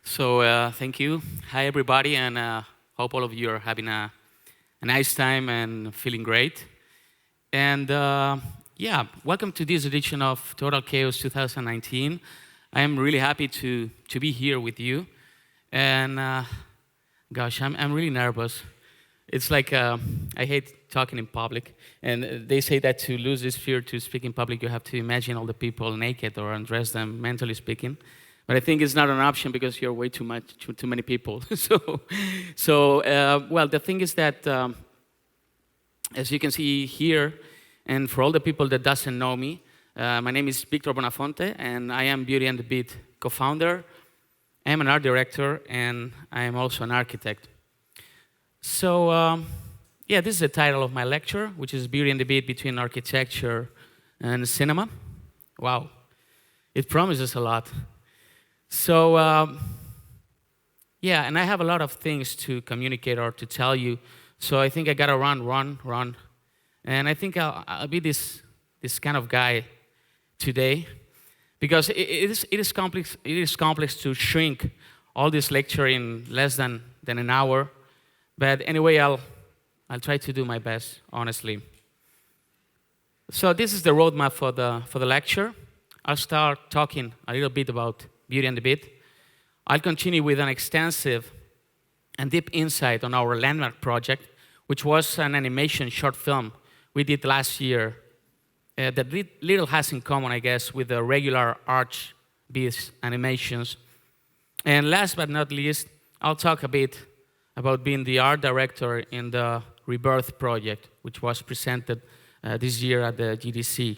Thank you. Hi, everybody, and hope all of you are having a nice time and feeling great. And yeah, welcome to this edition of Total Chaos 2019. I am really happy to be here with you. And gosh, I'm really nervous. It's like I hate talking in public, and they say that to lose this fear to speak in public, you have to imagine all the people naked or undress them, mentally speaking. But I think it's not an option because you're way too many people. Well, the thing is that, as you can see here, and for all the people that doesn't know me, my name is Victor Bonafonte, and I am Beauty and the Beat co-founder. I am an art director, and I am also an architect. Yeah, this is the title of my lecture, which is Beauty and the Beat Between Architecture and Cinema. Wow, it promises a lot. Yeah, and I have a lot of things to communicate or to tell you. So I think I gotta run. And I think I'll be this kind of guy today because it is complex. It is complex to shrink all this lecture in less than an hour. But anyway, I'll try to do my best, honestly. So this is the roadmap for the lecture. I'll start talking a little bit about Beauty and the Beat. I'll continue with an extensive and deep insight on our landmark project, which was an animation short film we did last year that little has in common, I guess, with the regular Arch-based animations. And last but not least, I'll talk a bit about being the art director in the Rebirth project, which was presented this year at the GDC.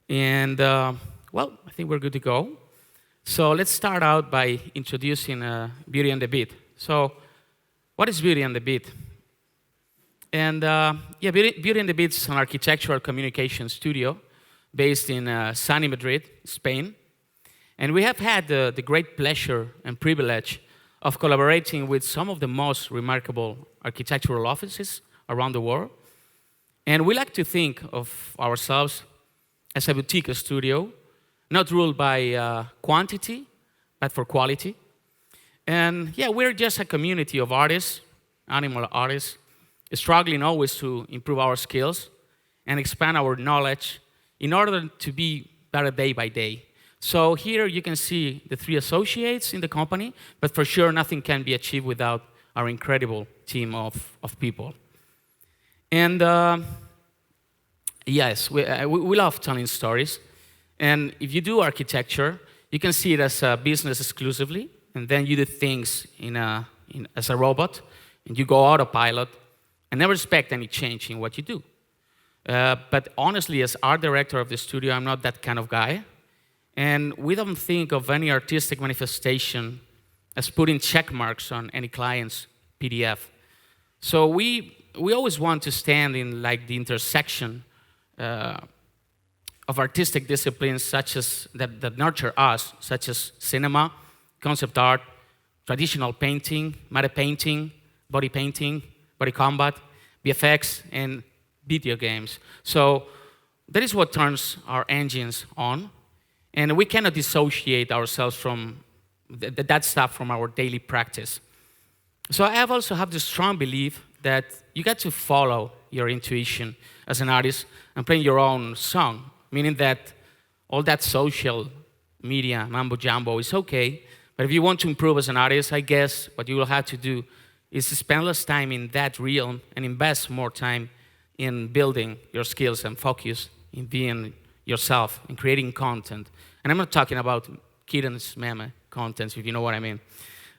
And, well, I think we're good to go. So let's start out by introducing Beauty and the Beat. So what is Beauty and the Beat? And yeah, Beauty and the Beat is an architectural communication studio based in sunny Madrid, Spain. And we have had the great pleasure and privilege of collaborating with some of the most remarkable architectural offices around the world. And we like to think of ourselves as a boutique studio, not ruled by quantity, but for quality. And yeah, we're just a community of artists, animal artists, struggling always to improve our skills and expand our knowledge in order to be better day by day. So here you can see the three associates in the company, but for sure nothing can be achieved without our incredible team of people. And yes, we love telling stories. And if you do architecture, you can see it as a business exclusively, and then you do things as a robot, and you go autopilot, and never expect any change in what you do. But honestly, as art director of the studio, I'm not that kind of guy. And we don't think of any artistic manifestation as putting check marks on any client's PDF. So we always want to stand in like the intersection of artistic disciplines such as that nurture us, such as cinema, concept art, traditional painting, matte painting, body combat, VFX, and video games. So that is what turns our engines on, and we cannot dissociate ourselves from that stuff from our daily practice. So I also have the strong belief that you got to follow your intuition as an artist and playing your own song. Meaning that all that social media mambo jumbo is okay, but if you want to improve as an artist, I guess what you will have to do is to spend less time in that realm and invest more time in building your skills and focus in being yourself and creating content. And I'm not talking about kittens meme content, if you know what I mean.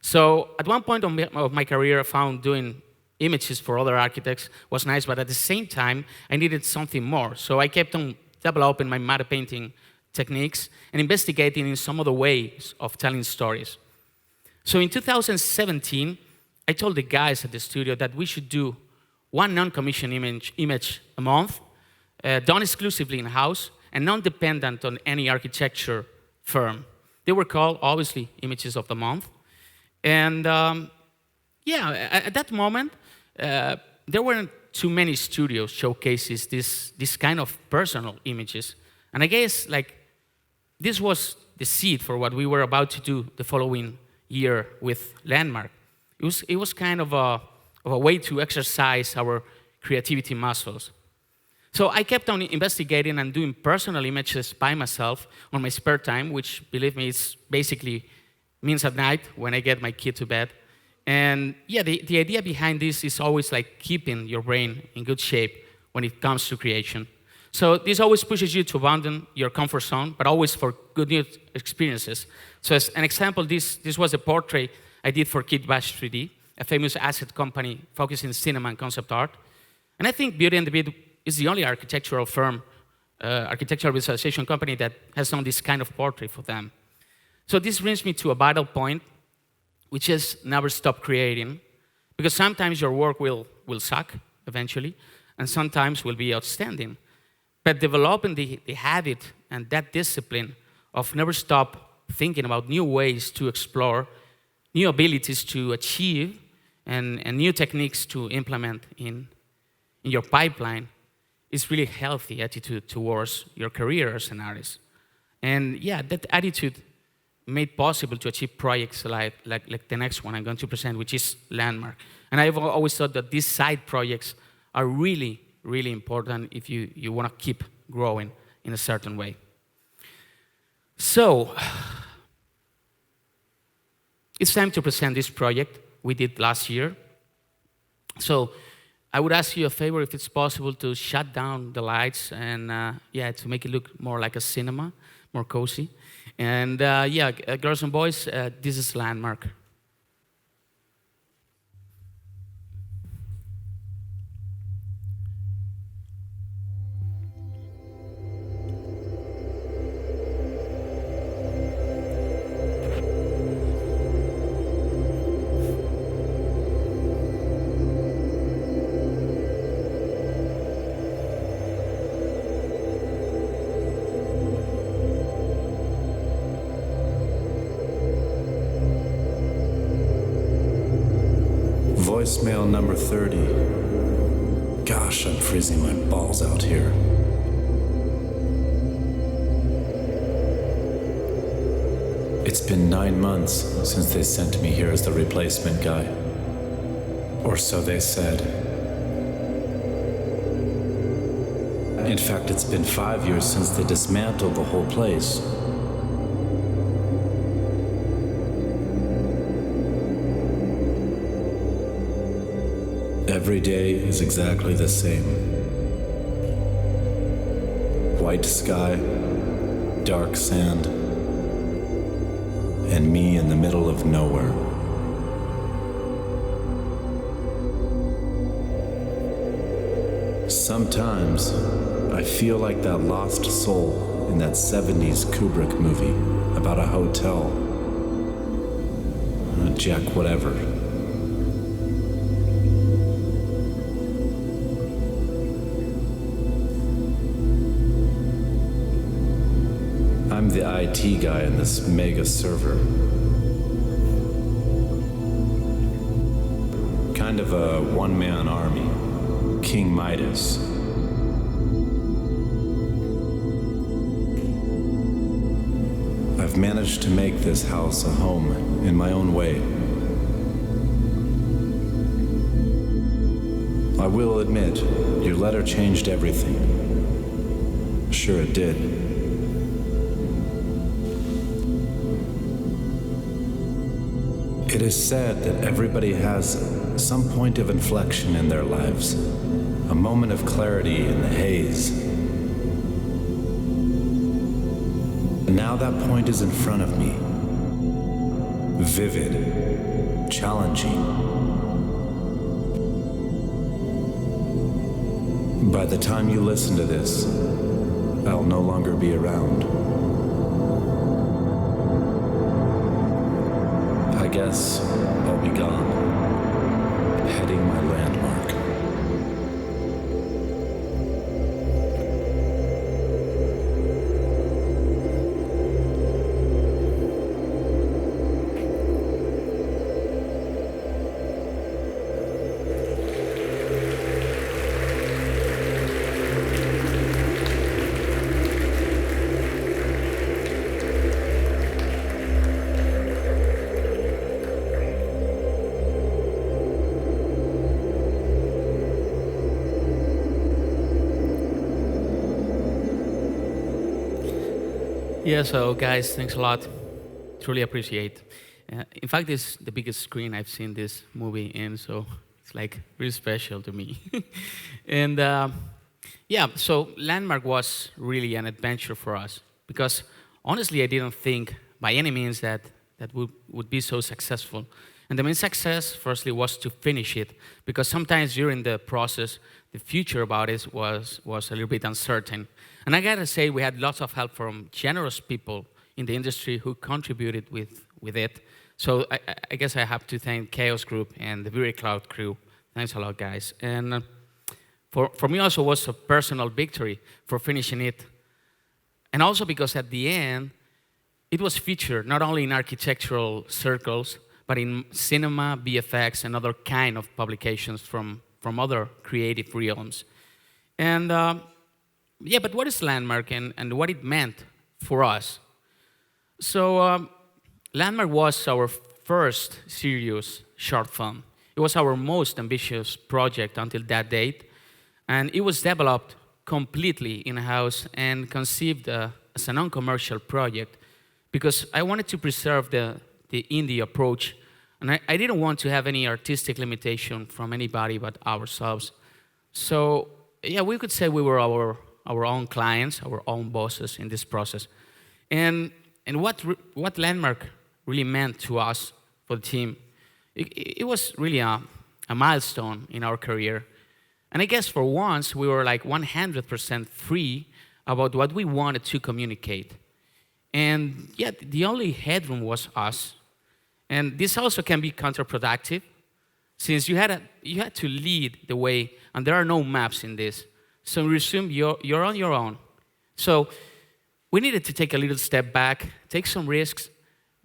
So at one point of my career, I found doing images for other architects was nice, but at the same time, I needed something more. So I kept on developing my matte painting techniques and investigating in some other ways of telling stories. So in 2017, I told the guys at the studio that we should do one non-commissioned image a month, done exclusively in-house and non-dependent on any architecture firm. They were called, obviously, Images of the Month. And yeah, at that moment, there weren't too many studios showcases this kind of personal images. And I guess like this was the seed for what we were about to do the following year with Landmark. It was kind of a way to exercise our creativity muscles. So I kept on investigating and doing personal images by myself on my spare time, which, believe me, is basically means at night when I get my kid to bed. And yeah, the idea behind this is always like keeping your brain in good shape when it comes to creation. So this always pushes you to abandon your comfort zone, but always for good new experiences. So as an example, this was a portrait I did for Kitbash 3D, a famous asset company focusing cinema and concept art. And I think B&TB is the only architectural firm, architectural visualization company that has done this kind of portrait for them. So this brings me to a vital point, which is never stop creating, because sometimes your work will suck eventually, and sometimes will be outstanding. But developing the habit and that discipline of never stop thinking about new ways to explore, new abilities to achieve, and new techniques to implement in your pipeline is really healthy attitude towards your career as an artist. And yeah, that attitude made possible to achieve projects like the next one I'm going to present, which is Landmark. And I've always thought that these side projects are really, really important if you want to keep growing in a certain way. So, it's time to present this project we did last year. So, I would ask you a favor, if it's possible, to shut down the lights and to make it look more like a cinema, more cozy. And girls and boys, this is Landmark. Voicemail number 30. Gosh, I'm freezing my balls out here. It's been 9 months since they sent me here as the replacement guy. Or so they said. In fact, it's been 5 years since they dismantled the whole place. Every day is exactly the same. White sky, dark sand, and me in the middle of nowhere. Sometimes I feel like that lost soul in that 70s Kubrick movie about a hotel. Jack whatever. I'm the IT guy in this mega server. Kind of a one-man army. King Midas. I've managed to make this house a home in my own way. I will admit, your letter changed everything. Sure it did. It is said that everybody has some point of inflection in their lives, a moment of clarity in the haze. And now that point is in front of me, vivid, challenging. By the time you listen to this, I'll no longer be around. I guess I'll be gone, heading my landmark. Yeah, so guys, thanks a lot. Truly appreciate. In fact, this is the biggest screen I've seen this movie in, so it's like really special to me. And yeah, so Landmark was really an adventure for us because honestly, I didn't think by any means that would be so successful. And the main success, firstly, was to finish it because sometimes during the process, the future about it was a little bit uncertain. And I gotta say, we had lots of help from generous people in the industry who contributed with it. So I guess I have to thank Chaos Group and the Very Cloud crew. Thanks a lot, guys. And for me also was a personal victory for finishing it. And also because at the end, it was featured not only in architectural circles, but in cinema, VFX, and other kind of publications from other creative realms. And yeah, but what is Landmark and what it meant for us? So Landmark was our first serious short film. It was our most ambitious project until that date, and it was developed completely in-house and conceived as a non-commercial project because I wanted to preserve the indie approach, and I didn't want to have any artistic limitation from anybody but ourselves. So yeah, we could say we were our own clients, our own bosses in this process. And what Landmark really meant to us, for the team, it was really a milestone in our career. And I guess for once, we were like 100% free about what we wanted to communicate. And yet, the only headroom was us. And this also can be counterproductive, since you had to lead the way, and there are no maps in this. So we assume you're on your own. So we needed to take a little step back, take some risks,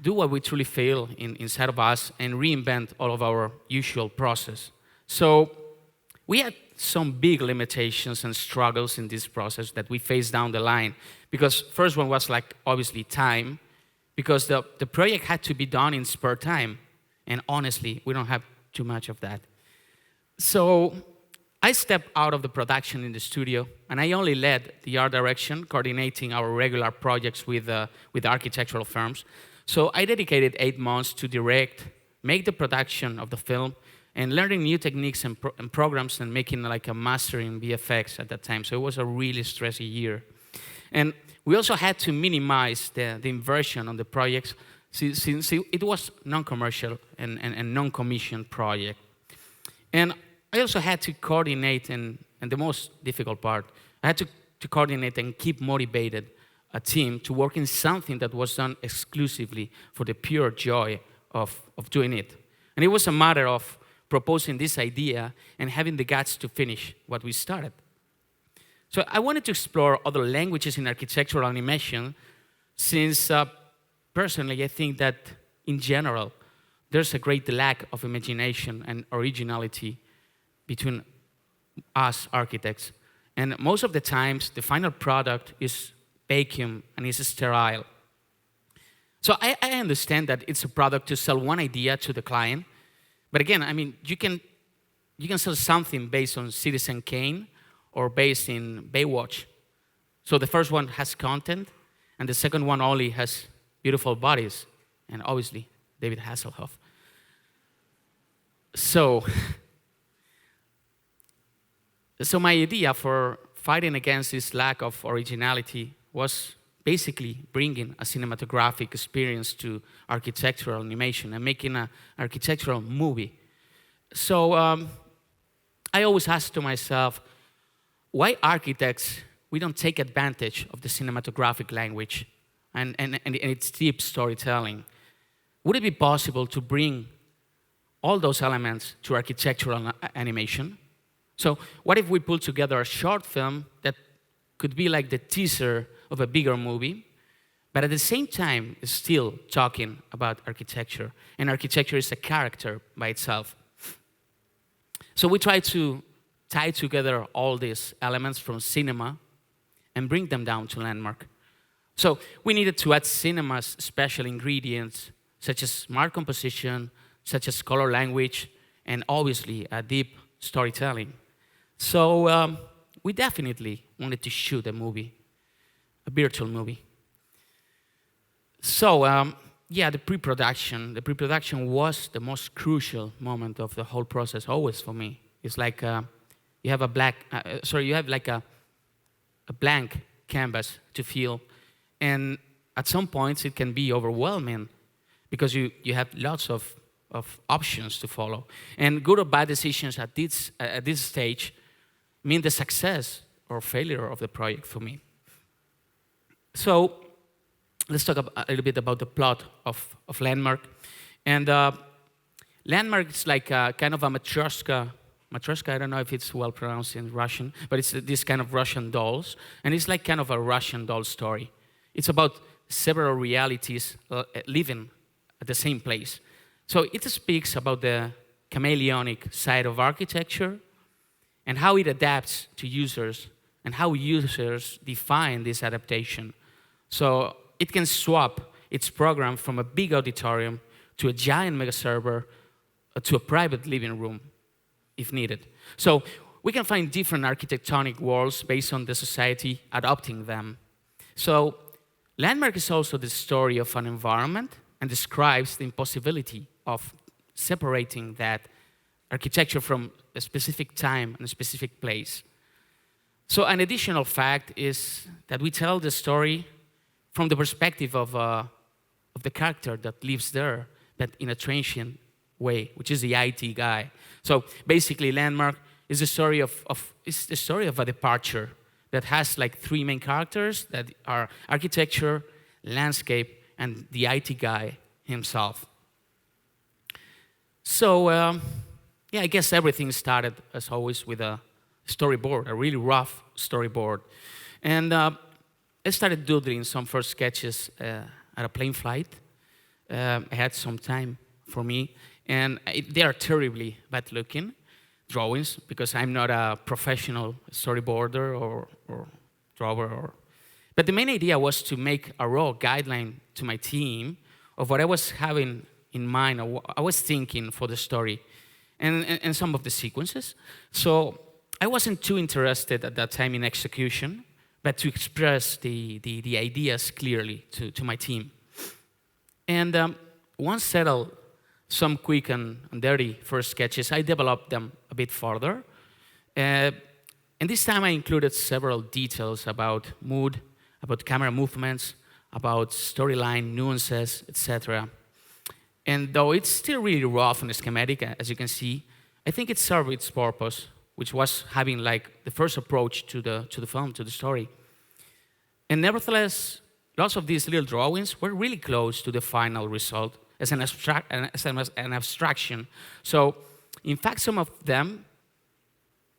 do what we truly feel inside of us, and reinvent all of our usual process. So we had some big limitations and struggles in this process that we faced down the line. Because first one was like obviously time, because the project had to be done in spare time. And honestly, we don't have too much of that. So I stepped out of the production in the studio, and I only led the art direction, coordinating our regular projects with architectural firms. So I dedicated 8 months to direct, make the production of the film, and learning new techniques and programs and making like a master in VFX at that time. So it was a really stressy year. And we also had to minimize the inversion on the projects since it was non-commercial and non-commissioned project. And I also had to coordinate, and the most difficult part, I had to coordinate and keep motivated a team to work in something that was done exclusively for the pure joy of doing it. And it was a matter of proposing this idea and having the guts to finish what we started. So I wanted to explore other languages in architectural animation since personally I think that in general there's a great lack of imagination and originality between us architects. And most of the times the final product is vacuum and is sterile. So I understand that it's a product to sell one idea to the client. But again, I mean, you can sell something based on Citizen Kane or based in Baywatch. So the first one has content, and the second one only has beautiful bodies, and obviously David Hasselhoff. So my idea for fighting against this lack of originality was basically bringing a cinematographic experience to architectural animation and making an architectural movie. So I always ask to myself, why architects, we don't take advantage of the cinematographic language and its deep storytelling? Would it be possible to bring all those elements to architectural animation? So what if we pull together a short film that could be like the teaser of a bigger movie, but at the same time is still talking about architecture, and architecture is a character by itself. So we try to tie together all these elements from cinema and bring them down to Landmark. So we needed to add cinema's special ingredients, such as smart composition, such as color language, and obviously a deep storytelling. So we definitely wanted to shoot a movie, a virtual movie. So, yeah, the pre-production. The pre-production was the most crucial moment of the whole process, always for me. It's like you have you have like a blank canvas to fill, and at some points it can be overwhelming because you have lots of options to follow. And good or bad decisions at this stage mean the success or failure of the project for me. So let's talk a little bit about the plot of Landmark. And Landmark is like a kind of a matryoshka. Matryoshka, I don't know if it's well pronounced in Russian, but it's this kind of Russian dolls. And it's like kind of a Russian doll story. It's about several realities living at the same place. So it speaks about the chameleonic side of architecture and how it adapts to users and how users define this adaptation. So it can swap its program from a big auditorium to a giant mega server to a private living room if needed. So we can find different architectonic worlds based on the society adopting them. So Landmark is also the story of an environment and describes the impossibility of separating that architecture from a specific time and a specific place. So an additional fact is that we tell the story from the perspective of the character that lives there, but in a transient way, which is the IT guy. So basically, Landmark is the story of a departure that has like three main characters that are architecture, landscape, and the IT guy himself. So yeah, I guess everything started, as always, with a storyboard, a really rough storyboard. And I started doodling some first sketches at a plane flight. I had some time for me, and they are terribly bad-looking drawings because I'm not a professional storyboarder or drawer. But the main idea was to make a raw guideline to my team of what I was having in mind, or what I was thinking for the story, and some of the sequences. So I wasn't too interested at that time in execution, but to express the ideas clearly to my team. And once settled some quick and dirty first sketches, I developed them a bit further. And this time I included several details about mood, about camera movements, about storyline nuances, etc. And though it's still really rough and schematic, as you can see, I think it served its purpose, which was having like the first approach to the film, to the story. And nevertheless, lots of these little drawings were really close to the final result as an abstraction. So, in fact, some of them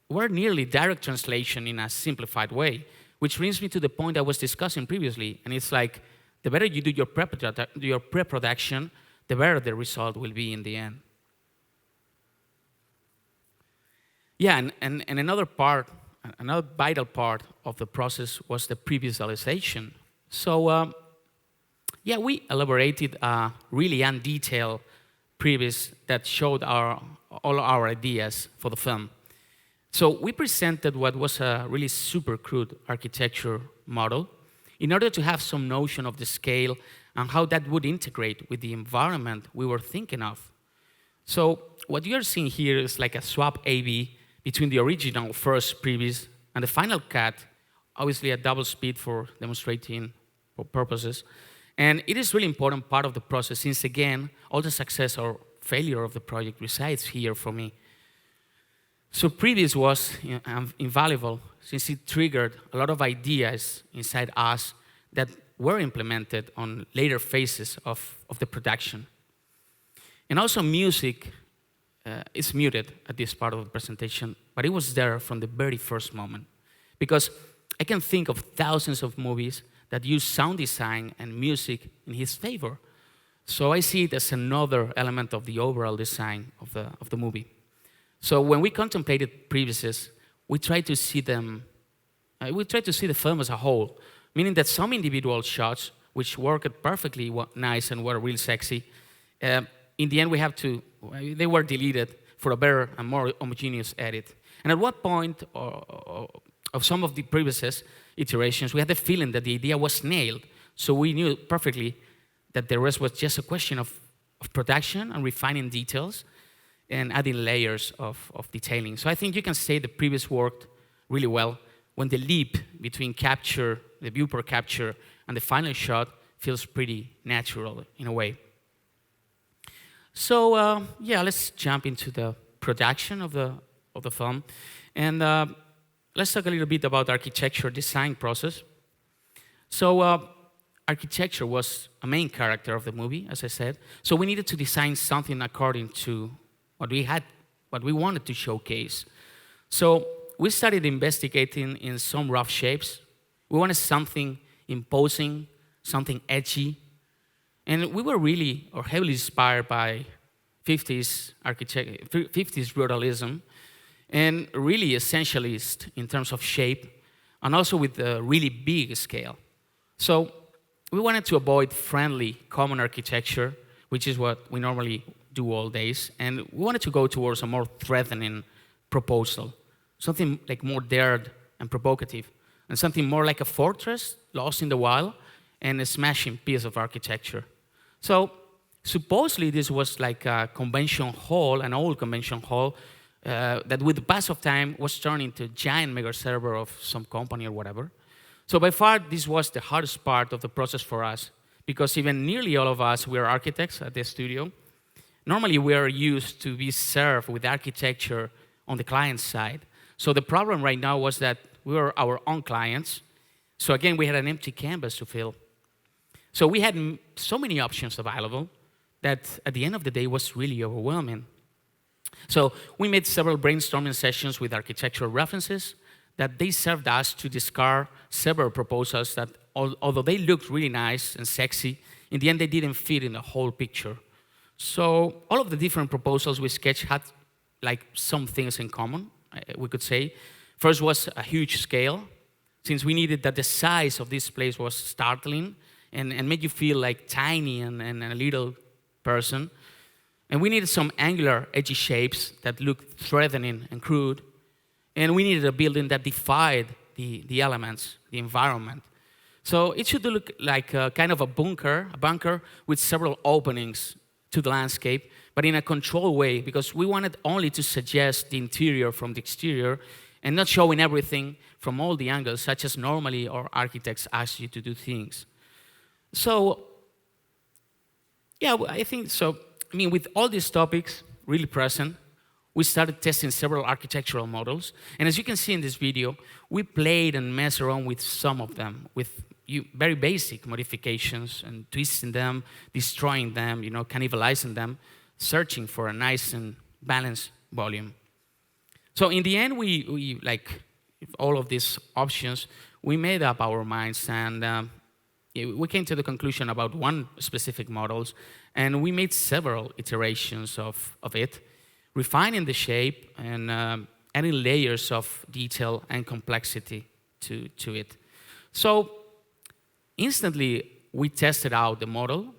were nearly direct translation in a simplified way, which brings me to the point I was discussing previously. And it's like, the better you do your pre-production, the better the result will be in the end. Yeah, and another vital part of the process was the pre-visualization. So, yeah, we elaborated a really undetailed previs that showed all our ideas for the film. So we presented what was a really super crude architecture model in order to have some notion of the scale and how that would integrate with the environment we were thinking of. So what you're seeing here is like a swap A/B between the original first previs and the final cut, obviously at double speed for demonstrating purposes. And it is really important part of the process since, again, all the success or failure of the project resides here for me. So previs was invaluable since it triggered a lot of ideas inside us that were implemented on later phases of the production. And also music is muted at this part of the presentation, but it was there from the very first moment. Because I can think of thousands of movies that use sound design and music in his favor. So I see it as another element of the overall design of the movie. So when we contemplated previses, we tried to see the film as a whole, meaning that some individual shots, which worked perfectly nice and were real sexy, in the end they were deleted for a better and more homogeneous edit. And at what point of some of the previous iterations, we had the feeling that the idea was nailed, so we knew perfectly that the rest was just a question of production and refining details and adding layers of detailing. So I think you can say the previous worked really well when the leap between capture, the viewport capture, and the final shot feels pretty natural in a way. So yeah, let's jump into the production of the film. And let's talk a little bit about the architecture design process. So architecture was a main character of the movie, as I said. So we needed to design something according to what we wanted to showcase. So we started investigating in some rough shapes. We wanted something imposing, something edgy. And we were really or heavily inspired by 50s brutalism, and really essentialist in terms of shape, and also with a really big scale. So we wanted to avoid friendly common architecture, which is what we normally do all days, and we wanted to go towards a more threatening proposal, something like more dared and provocative, and something more like a fortress lost in the wild and a smashing piece of architecture. So supposedly this was like a convention hall, an old convention hall, that with the pass of time was turned into a giant mega server of some company or whatever. So by far, this was the hardest part of the process for us, because even nearly all of us, we are architects at the studio. Normally, we are used to be served with architecture on the client side. So the problem right now was that we were our own clients. So again, we had an empty canvas to fill. So we had so many options available that at the end of the day was really overwhelming. So we made several brainstorming sessions with architectural references that they served us to discard several proposals that, although they looked really nice and sexy, in the end they didn't fit in the whole picture. So all of the different proposals we sketched had like some things in common, we could say. First was a huge scale, since we needed that the size of this place was startling and made you feel like tiny and a little person. And we needed some angular, edgy shapes that looked threatening and crude. And we needed a building that defied the elements, the environment. So it should look like a kind of a bunker with several openings to the landscape, but in a controlled way, because we wanted only to suggest the interior from the exterior and not showing everything from all the angles, such as normally our architects ask you to do things. So, yeah, I think so. I mean, with all these topics really present, we started testing several architectural models. And as you can see in this video, we played and messed around with some of them, with very basic modifications and twisting them, destroying them, cannibalizing them, searching for a nice and balanced volume. So in the end, we like all of these options, we made up our minds, and we came to the conclusion about one specific models, and we made several iterations of it, refining the shape and adding layers of detail and complexity to it. So instantly, we tested out the model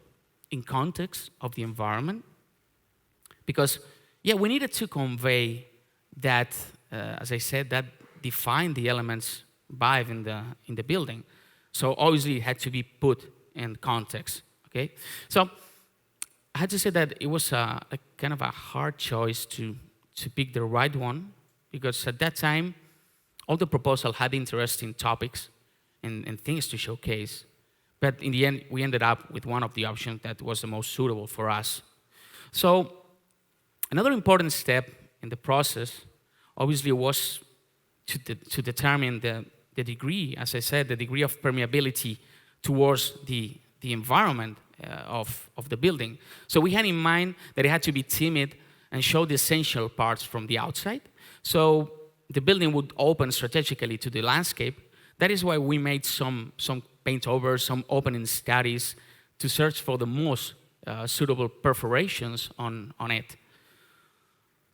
in context of the environment, because, yeah, we needed to convey that, as I said, that defined the elements vibe in the building. So obviously, it had to be put in context, okay? So I had to say that it was a kind of a hard choice to pick the right one, because at that time, all the proposal had interesting topics and things to showcase. But in the end, we ended up with one of the options that was the most suitable for us. So another important step in the process, obviously, was to determine the degree, as I said, the degree of permeability towards the environment of the building. So we had in mind that it had to be timid and show the essential parts from the outside. So the building would open strategically to the landscape. That is why we made some paint over, some opening studies to search for the most suitable perforations on it.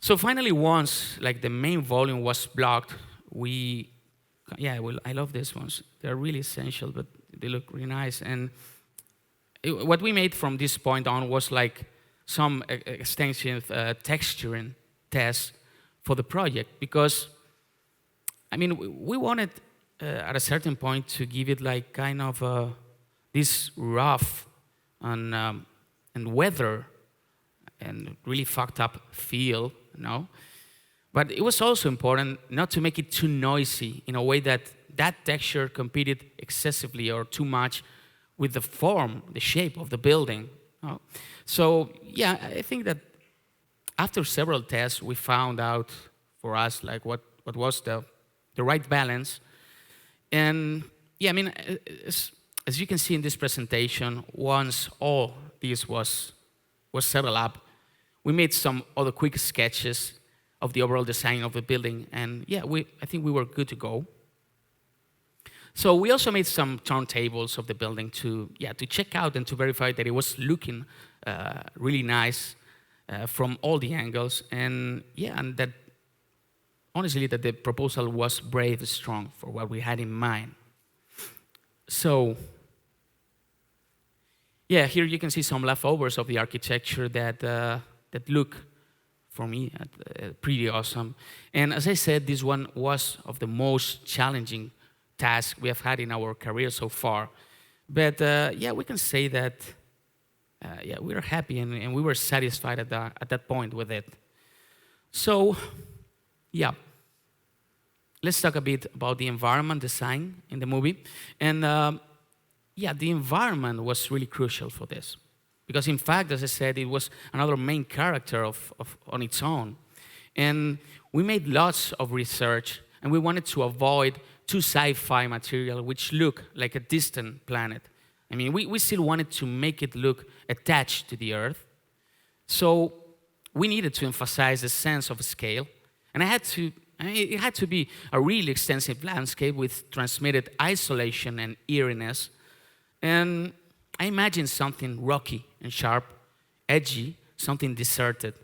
So finally, once like the main volume was blocked, I love these ones. They're really essential, but they look really nice. And what we made from this point on was like some extensive texturing tests for the project, because, I mean, we wanted at a certain point to give it like kind of this rough and weather and really fucked up feel, But it was also important not to make it too noisy in a way that texture competed excessively or too much with the form, the shape of the building. So yeah, I think that after several tests, we found out for us like what was the right balance. And yeah, I mean, as you can see in this presentation, once all this was settled up, we made some other quick sketches of the overall design of the building, and yeah, I think we were good to go. So we also made some turntables of the building to check out and to verify that it was looking really nice from all the angles, and that honestly that the proposal was brave, strong for what we had in mind. So yeah, here you can see some leftovers of the architecture that look, for me, pretty awesome. And as I said, this one was of the most challenging task we have had in our career so far. But we can say that we were happy and we were satisfied at that point with it. So yeah, let's talk a bit about the environment design in the movie. And the environment was really crucial for this. Because in fact, as I said, it was another main character on its own. And we made lots of research, and we wanted to avoid too sci-fi material which look like a distant planet. I mean, we still wanted to make it look attached to the Earth. So we needed to emphasize the sense of scale. And it had to be a really extensive landscape with transmitted isolation and eeriness. And I imagined something rocky and sharp, edgy, something deserted.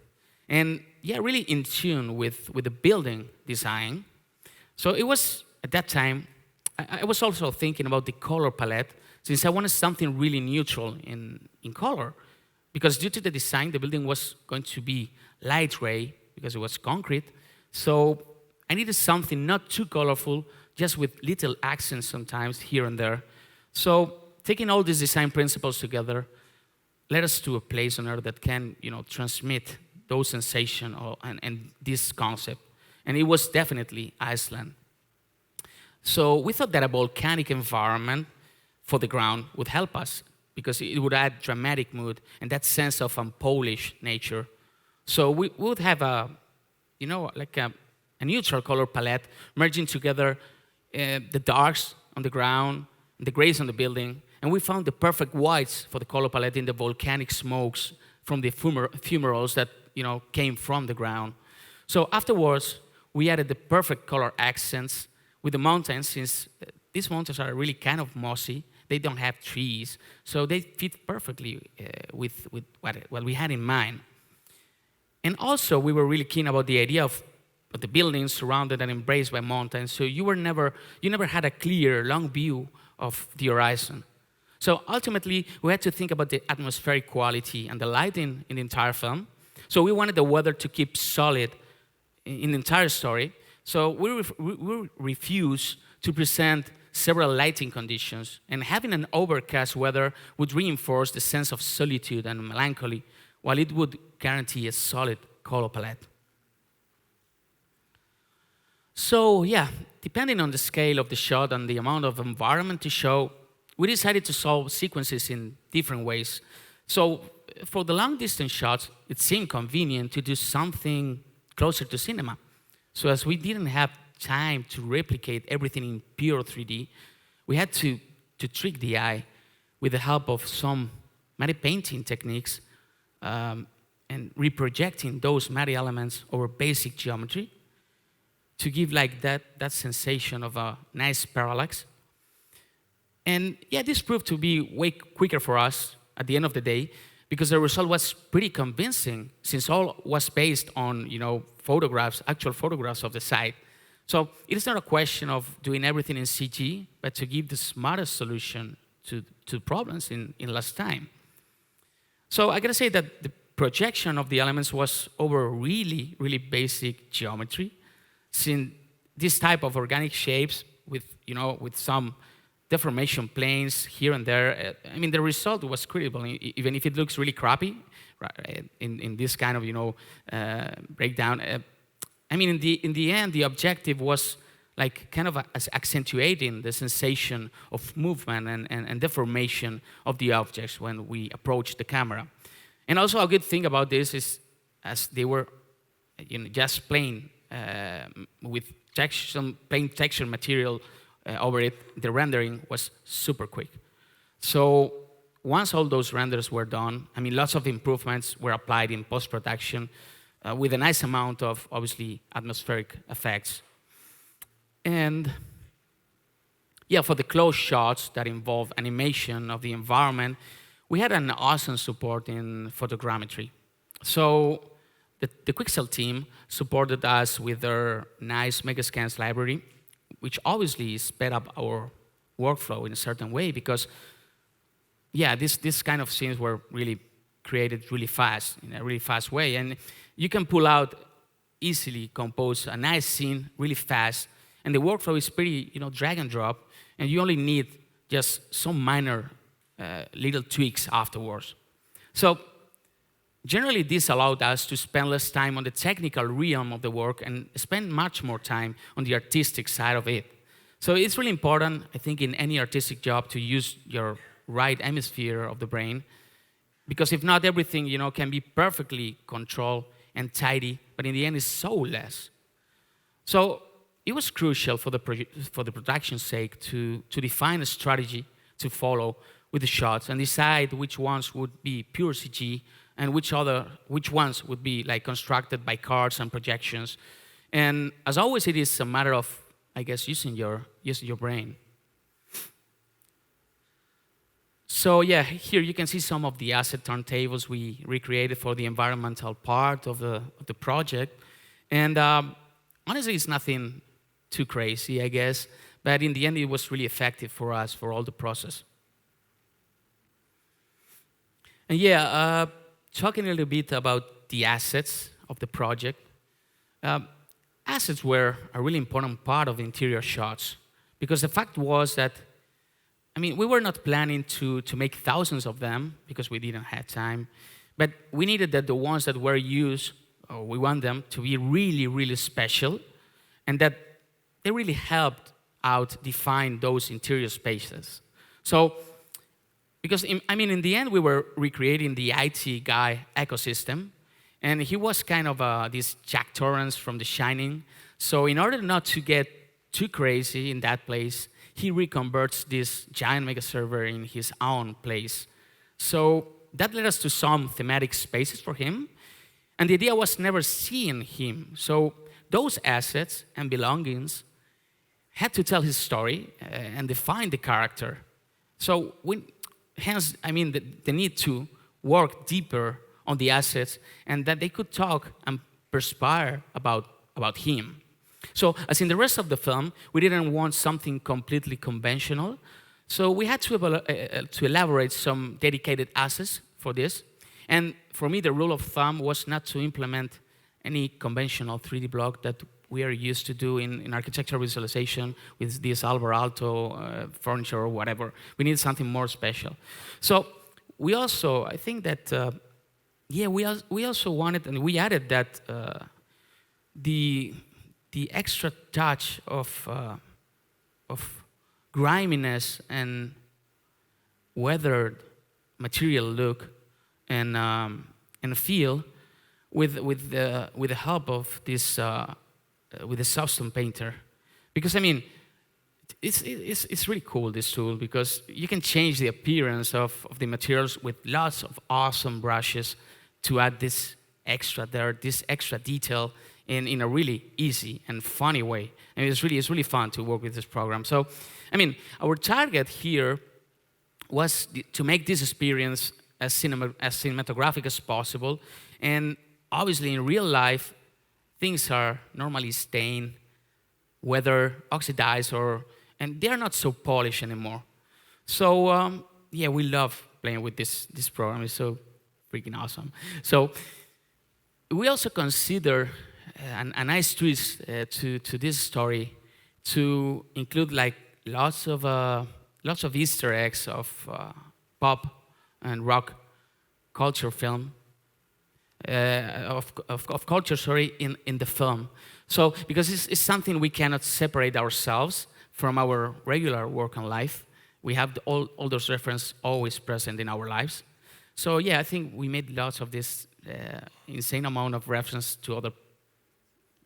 And really in tune with the building design. So it was, at that time, I was also thinking about the color palette, since I wanted something really neutral in color. Because due to the design, the building was going to be light gray, because it was concrete. So I needed something not too colorful, just with little accents sometimes here and there. So taking all these design principles together led us to a place on Earth that can, transmit those sensations and this concept. And it was definitely Iceland. So we thought that a volcanic environment for the ground would help us because it would add dramatic mood and that sense of unpolished nature. So we would have a neutral color palette merging together the darks on the ground, the grays on the building, and we found the perfect whites for the color palette in the volcanic smokes from the fumaroles that came from the ground. So afterwards, we added the perfect color accents with the mountains, since these mountains are really kind of mossy. They don't have trees, so they fit perfectly with what we had in mind. And also, we were really keen about the idea of the buildings surrounded and embraced by mountains. So you never had a clear, long view of the horizon. So ultimately, we had to think about the atmospheric quality and the lighting in the entire film. So we wanted the weather to keep solid in the entire story. So we refused to present several lighting conditions, and having an overcast weather would reinforce the sense of solitude and melancholy, while it would guarantee a solid color palette. So yeah, depending on the scale of the shot and the amount of environment to show, we decided to solve sequences in different ways. So for the long distance shots, it seemed convenient to do something closer to cinema. So as we didn't have time to replicate everything in pure 3D, we had to trick the eye with the help of some matte painting techniques and reprojecting those matte elements over basic geometry to give like that sensation of a nice parallax. And yeah, this proved to be way quicker for us at the end of the day, because the result was pretty convincing, since all was based on photographs, actual photographs of the site. So it is not a question of doing everything in CG, but to give the smartest solution to problems in less time. So I gotta say that the projection of the elements was over really, really basic geometry, since this type of organic shapes with some deformation planes here and there. I mean, the result was credible, even if it looks really crappy right, in this kind of breakdown. I mean, in the end, the objective was like kind of accentuating the sensation of movement and deformation of the objects when we approach the camera. And also a good thing about this is, as they were just plain with some plain texture material over it, the rendering was super quick. So once all those renders were done, I mean, lots of improvements were applied in post-production with a nice amount of, obviously, atmospheric effects. And yeah, for the close shots that involve animation of the environment, we had an awesome support in photogrammetry. So the Quixel team supported us with their nice Megascans library, which obviously sped up our workflow in a certain way because, yeah, this kind of scenes were really created really fast, in a really fast way. And you can pull out, easily compose a nice scene really fast, and the workflow is pretty, drag and drop, and you only need just some minor little tweaks afterwards. So generally, this allowed us to spend less time on the technical realm of the work and spend much more time on the artistic side of it. So it's really important, I think, in any artistic job to use your right hemisphere of the brain, because if not, everything can be perfectly controlled and tidy, but in the end, it's so less. So it was crucial for the production's sake to define a strategy to follow with the shots and decide which ones would be pure CG and which ones would be like constructed by cards and projections. And as always, it is a matter of, I guess, using your brain. So yeah, here you can see some of the asset turntables we recreated for the environmental part of the project. And honestly, it's nothing too crazy, I guess. But in the end, it was really effective for us for all the process. And yeah, talking a little bit about the assets of the project. Assets were a really important part of the interior shots because the fact was that, I mean, we were not planning to make thousands of them because we didn't have time, but we needed that the ones that were used, or we want them to be really, really special, and that they really helped out define those interior spaces. So, because in the end, we were recreating the IT guy ecosystem, and he was kind of this Jack Torrance from The Shining. So in order not to get too crazy in that place, he reconverts this giant mega server in his own place. So that led us to some thematic spaces for him, and the idea was never seeing him. So those assets and belongings had to tell his story and define the character. So hence, the need to work deeper on the assets and that they could talk and perspire about him. So as in the rest of the film, we didn't want something completely conventional. So we had to elaborate some dedicated assets for this. And for me, the rule of thumb was not to implement any conventional 3D block that we are used to do in architectural visualization with this Alvar Aalto furniture or whatever. We needed something more special. So we also, I think that, we also wanted, and we added that the extra touch of griminess and weathered material look and feel with the help of this with the substance painter, because it's really cool, this tool, because you can change the appearance of the materials with lots of awesome brushes to add this extra detail in a really easy and funny way. And it's really fun to work with this program. So, our target here was to make this experience as cinematographic as possible. And obviously, in real life, things are normally stained, whether oxidized and they're not so polished anymore. So, we love playing with this program. It's so freaking awesome. So, we also consider a nice twist to this story to include like lots of lots of Easter eggs of pop and rock culture film, of culture, sorry, in the film. So, because it's something we cannot separate ourselves from our regular work and life, we have all those references always present in our lives. So, yeah, I think we made lots of this insane amount of reference to other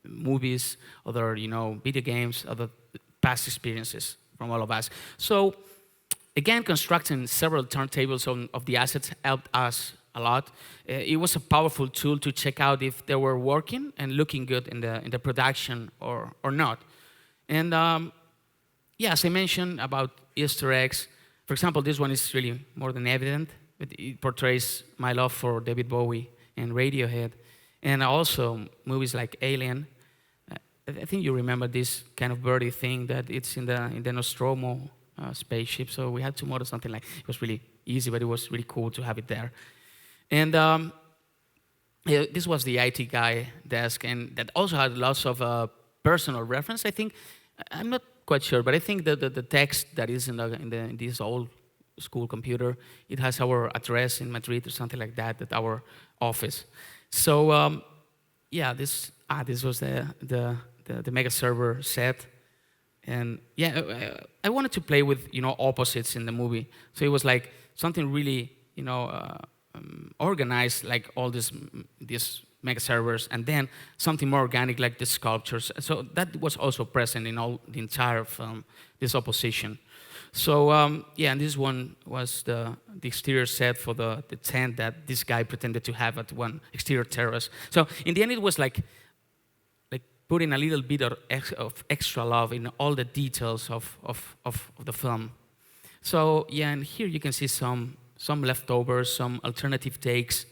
movies, other, video games, other past experiences from all of us. So, again, constructing several turntables of the assets helped us a lot. It was a powerful tool to check out if they were working and looking good in the production or not. And yeah, as I mentioned about Easter eggs, for example, this one is really more than evident. It portrays my love for David Bowie and Radiohead, and also movies like Alien. I think you remember this kind of birdie thing that it's in the Nostromo spaceship. So we had to model something like it was really easy, but it was really cool to have it there. And yeah, this was the IT guy desk, and that also had lots of personal reference. I think I'm not quite sure, but I think the text that is in this old school computer, it has our address in Madrid or something like that at our office. So yeah, this was the mega server set, and yeah, I wanted to play with opposites in the movie. So it was like something really organized, like all these mega servers, and then something more organic like the sculptures. So that was also present in the entire film, this opposition. So yeah, and this one was the exterior set for the tent that this guy pretended to have at one exterior terrace. So in the end, it was like putting a little bit of extra love in all the details of the film. So yeah, and here you can see some leftovers, some alternative takes,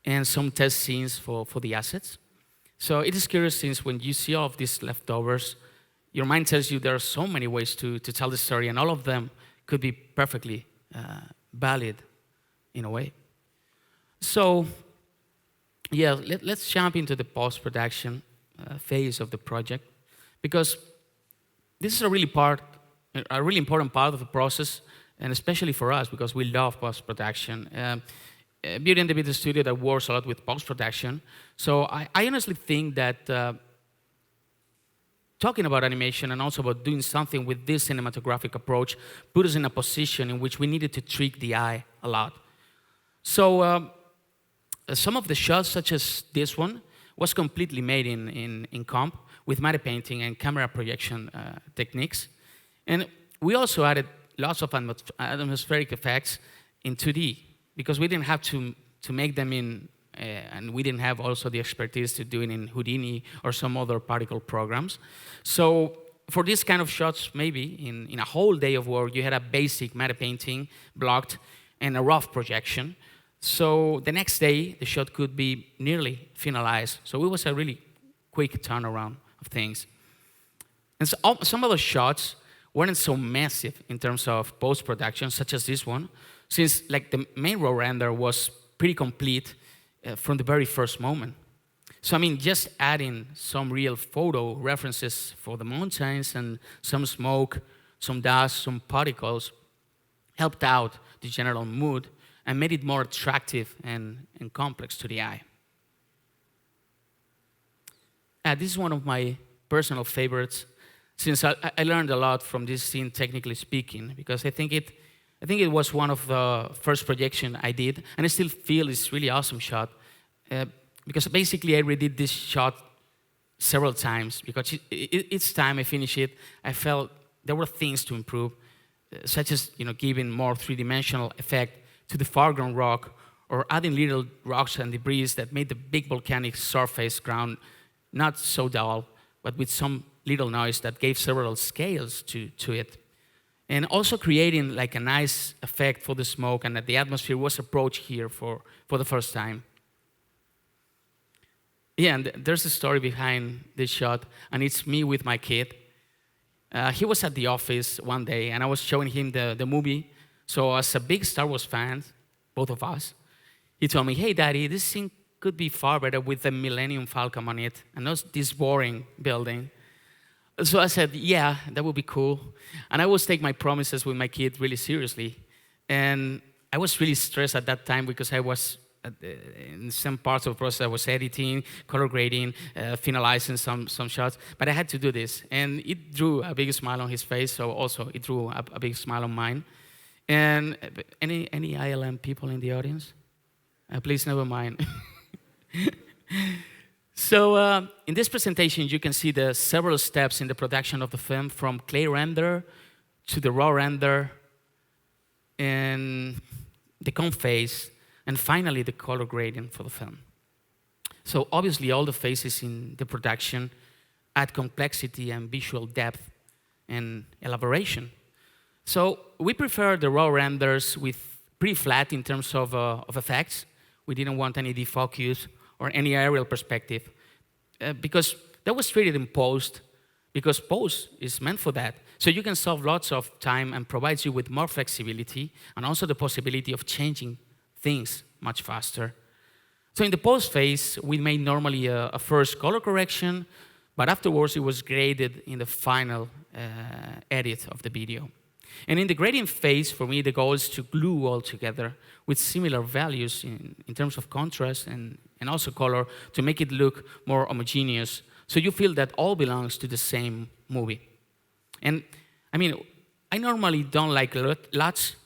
and some test scenes for the assets. So it is curious, since when you see all of these leftovers, your mind tells you there are so many ways to tell the story, and all of them could be perfectly valid in a way. So yeah, let's jump into the post-production phase of the project, because this is a really important part of the process, and especially for us, because we love post-production. B&TB is a studio that works a lot with post-production. So I honestly think that talking about animation and also about doing something with this cinematographic approach put us in a position in which we needed to trick the eye a lot. So some of the shots, such as this one, was completely made in comp with matte painting and camera projection techniques. And we also added lots of atmospheric effects in 2D, because we didn't have to make them in, and we didn't have also the expertise to do it in Houdini or some other particle programs. So for this kind of shots, maybe in a whole day of work, you had a basic matte painting blocked and a rough projection. So the next day, the shot could be nearly finalized. So it was a really quick turnaround of things. And so some of the shots weren't so massive in terms of post-production, such as this one, since like the main raw render was pretty complete from the very first moment. So I mean, just adding some real photo references for the mountains and some smoke, some dust, some particles helped out the general mood and made it more attractive and complex to the eye. This is one of my personal favorites, since I learned a lot from this scene, technically speaking, because I think it was one of the first projection I did, and I still feel it's really awesome shot, because basically I redid this shot several times, because each time I finish it, I felt there were things to improve, such as giving more three-dimensional effect to the foreground rock, or adding little rocks and debris that made the big volcanic surface ground not so dull, but with some little noise that gave several scales to it. And also creating like a nice effect for the smoke, and that the atmosphere was approached here for the first time. Yeah, and there's a story behind this shot, and it's me with my kid. He was at the office one day, and I was showing him the movie. So as a big Star Wars fan, both of us, he told me, "Hey, Daddy, this scene could be far better with the Millennium Falcon on it, and not this boring building." So I said, yeah, that would be cool. And I always take my promises with my kid really seriously. And I was really stressed at that time because I was in some parts of the process. I was editing, color grading, finalizing some shots. But I had to do this. And it drew a big smile on his face. So also it drew a big smile on mine. And any ILM people in the audience? Please never mind. So in this presentation, you can see the several steps in the production of the film, from clay render to the raw render, and the comp phase, and finally the color grading for the film. So obviously, all the phases in the production add complexity and visual depth and elaboration. So we prefer the raw renders with pretty flat in terms of effects. We didn't want any defocus or any aerial perspective, because that was treated in post, because post is meant for that. So you can solve lots of time and provides you with more flexibility and also the possibility of changing things much faster. So in the post phase, we made normally a first color correction, but afterwards it was graded in the final edit of the video. And in the grading phase, for me, the goal is to glue all together with similar values in terms of contrast and also color to make it look more homogeneous, so you feel that all belongs to the same movie. And I mean, I normally don't like lots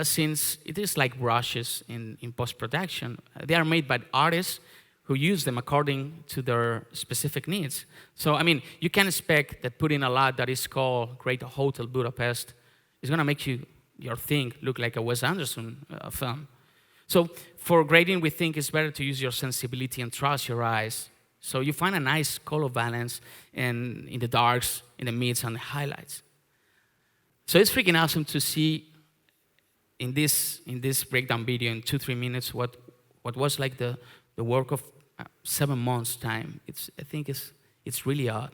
since it is like brushes in post-production. They are made by artists who use them according to their specific needs. So, I mean, you can expect that putting a lot that is called Great Hotel Budapest is going to make your thing look like a Wes Anderson film. So for grading, we think it's better to use your sensibility and trust your eyes. So you find a nice color balance in the darks, in the mids, and the highlights. So it's freaking awesome to see in this breakdown video in 2-3 minutes what was like the work of 7 months time. I think it's really odd.